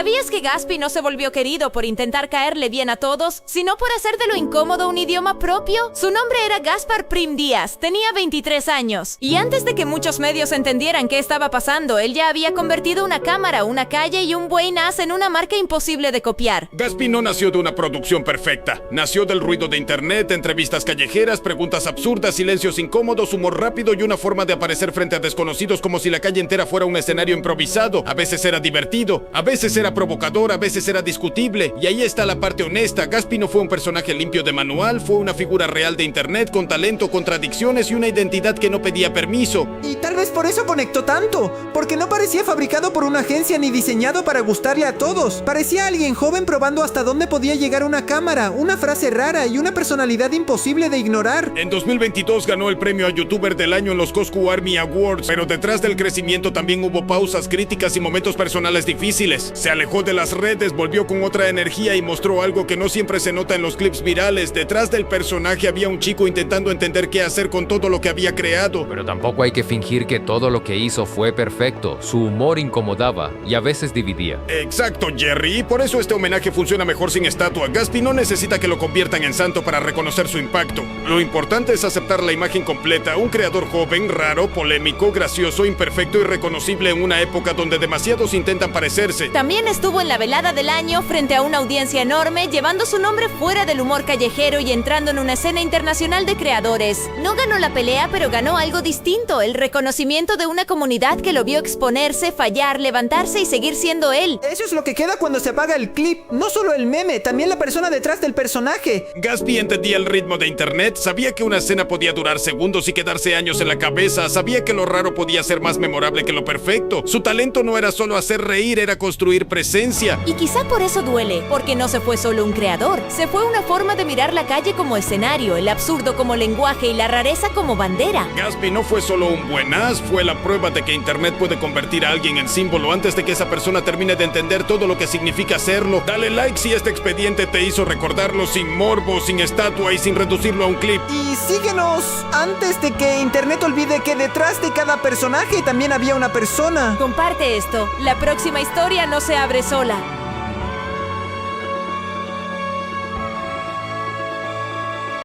¿Sabías que Gatsby no se volvió querido por intentar caerle bien a todos, sino por hacer de lo incómodo un idioma propio? Su nombre era Gaspar Prim Díaz, tenía 23 años. Y antes de que muchos medios entendieran qué estaba pasando, él ya había convertido una cámara, una calle y un buey Nas en una marca imposible de copiar. Gatsby no nació de una producción perfecta. Nació del ruido de internet, entrevistas callejeras, preguntas absurdas, silencios incómodos, humor rápido y una forma de aparecer frente a desconocidos como si la calle entera fuera un escenario improvisado. A veces era divertido, a veces era provocador, a veces era discutible. Y ahí está la parte honesta. Gatsby no fue un personaje limpio de manual, fue una figura real de internet con talento, contradicciones y una identidad que no pedía permiso. Y tal vez por eso conectó tanto, porque no parecía fabricado por una agencia ni diseñado para gustarle a todos. Parecía alguien joven probando hasta dónde podía llegar una cámara, una frase rara y una personalidad imposible de ignorar. En 2022 ganó el premio a YouTuber del año en los Coscu Army Awards, pero detrás del crecimiento también hubo pausas, críticas y momentos personales difíciles. Se alejó de las redes, volvió con otra energía y mostró algo que no siempre se nota en los clips virales. Detrás del personaje había un chico intentando entender qué hacer con todo lo que había creado. Pero tampoco hay que fingir que todo lo que hizo fue perfecto. Su humor incomodaba y a veces dividía. Exacto, Jerry, y por eso este homenaje funciona mejor sin estatua. Gatsby no necesita que lo conviertan en santo para reconocer su impacto. Lo importante es aceptar la imagen completa, un creador joven, raro, polémico, gracioso, imperfecto y reconocible en una época donde demasiados intentan parecerse. También estuvo en la velada del año frente a una audiencia enorme, llevando su nombre fuera del humor callejero y entrando en una escena internacional de creadores. No ganó la pelea, pero ganó algo distinto, el reconocimiento de una comunidad que lo vio exponerse, fallar, levantarse y seguir siendo él. Eso es lo que queda cuando se apaga el clip. No solo el meme, también la persona detrás del personaje. Gatsby entendía el ritmo de internet, sabía que una escena podía durar segundos y quedarse años en la cabeza, sabía que lo raro podía ser más memorable que lo perfecto. Su talento no era solo hacer reír, era construir presencia. Y quizá por eso duele, porque no se fue solo un creador, se fue una forma de mirar la calle como escenario, el absurdo como lenguaje y la rareza como bandera. Gatsby no fue solo un buenaz, fue la prueba de que internet puede convertir a alguien en símbolo antes de que esa persona termine de entender todo lo que significa serlo. Dale like si este expediente te hizo recordarlo sin morbo, sin estatua y sin reducirlo a un clip. Y síguenos antes de que internet olvide que detrás de cada personaje también había una persona. Comparte esto, la próxima historia no se abre sola.